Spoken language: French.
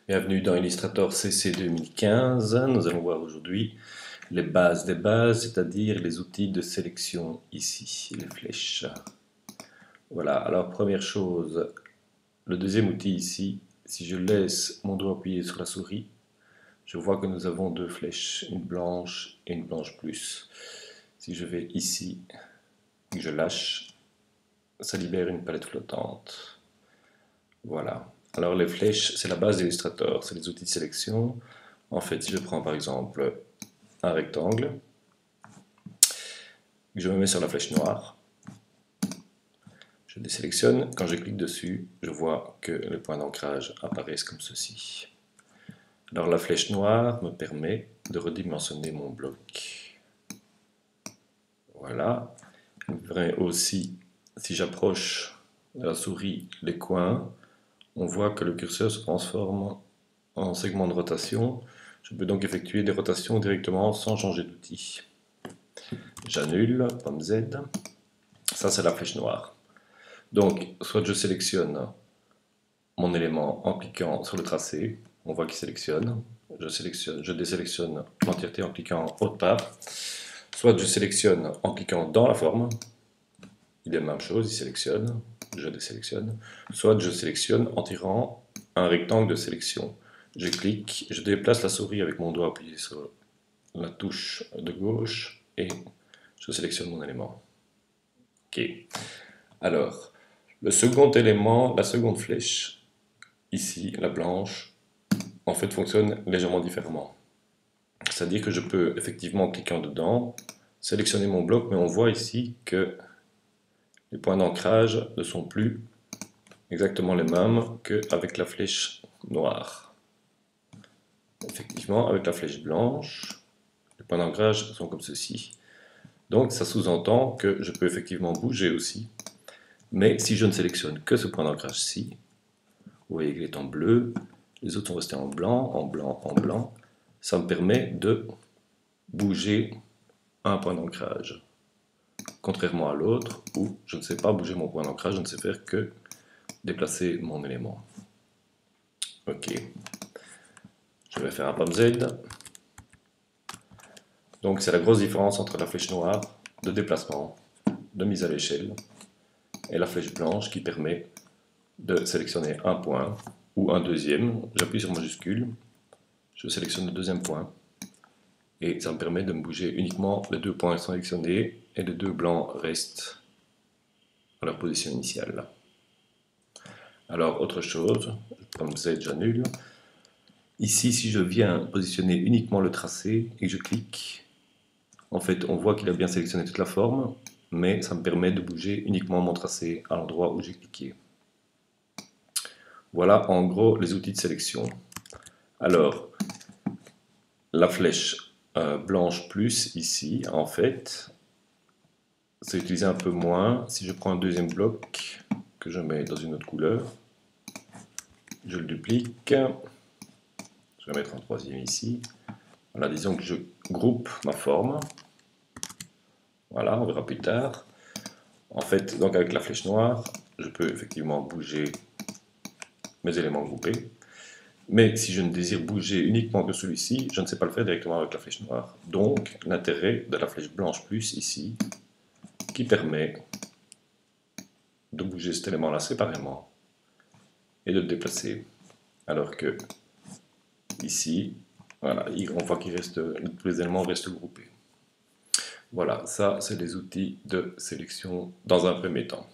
Bienvenue dans Illustrator CC 2015. Nous allons voir aujourd'hui les bases des bases, c'est-à-dire les outils de sélection ici, les flèches. Voilà, alors première chose, le deuxième outil ici, si je laisse mon doigt appuyé sur la souris, je vois que nous avons deux flèches, une blanche et une blanche plus. Si je vais ici et que je lâche, ça libère une palette flottante. Voilà. Alors les flèches, c'est la base d'Illustrator, c'est les outils de sélection. En fait, si je prends par exemple un rectangle, je me mets sur la flèche noire, je désélectionne, quand je clique dessus, je vois que les points d'ancrage apparaissent comme ceci. Alors la flèche noire me permet de redimensionner mon bloc. Voilà. Il me permet aussi, si j'approche de la souris les coins, on voit que le curseur se transforme en segment de rotation. Je peux donc effectuer des rotations directement sans changer d'outil. J'annule, pomme Z. Ça, c'est la flèche noire. Donc, soit je sélectionne mon élément en cliquant sur le tracé. On voit qu'il sélectionne. Je désélectionne l'entièreté en cliquant autre part. Soit je sélectionne en cliquant dans la forme. Il est la même chose, il sélectionne. Je désélectionne. Soit je sélectionne en tirant un rectangle de sélection. Je clique, je déplace la souris avec mon doigt appuyé sur la touche de gauche et je sélectionne mon élément. Ok. Alors, le second élément, la seconde flèche, ici, la blanche, en fait fonctionne légèrement différemment. C'est-à-dire que je peux, effectivement, en cliquant dedans, sélectionner mon bloc, mais on voit ici que les points d'ancrage ne sont plus exactement les mêmes qu'avec la flèche noire. Effectivement, avec la flèche blanche, les points d'ancrage sont comme ceci. Donc ça sous-entend que je peux effectivement bouger aussi, mais si je ne sélectionne que ce point d'ancrage-ci, vous voyez qu'il est en bleu, les autres sont restés en blanc, en blanc, en blanc, ça me permet de bouger un point d'ancrage. Contrairement à l'autre, où je ne sais pas bouger mon point d'ancrage, je ne sais faire que déplacer mon élément. Ok, je vais faire un pomme Z. Donc c'est la grosse différence entre la flèche noire de déplacement, de mise à l'échelle, et la flèche blanche qui permet de sélectionner un point ou un deuxième. J'appuie sur majuscule, je sélectionne le deuxième point et ça me permet de me bouger uniquement les deux points sélectionnés et les deux blancs restent à leur position initiale. Alors autre chose, comme Z j'annule. Ici si je viens positionner uniquement le tracé et que je clique, en fait on voit qu'il a bien sélectionné toute la forme, mais ça me permet de bouger uniquement mon tracé à l'endroit où j'ai cliqué. Voilà en gros les outils de sélection. Alors, la flèche blanche plus ici, en fait, c'est utilisé un peu moins. Si je prends un deuxième bloc que je mets dans une autre couleur, je le duplique, je vais mettre un troisième ici. Voilà, disons que je groupe ma forme. Voilà, on verra plus tard. En fait, donc avec la flèche noire, je peux effectivement bouger mes éléments groupés. Mais si je ne désire bouger uniquement que celui-ci, je ne sais pas le faire directement avec la flèche noire. Donc, l'intérêt de la flèche blanche plus ici, qui permet de bouger cet élément-là séparément et de le déplacer. Alors que ici, voilà, on voit que tous les éléments restent groupés. Voilà, ça c'est les outils de sélection dans un premier temps.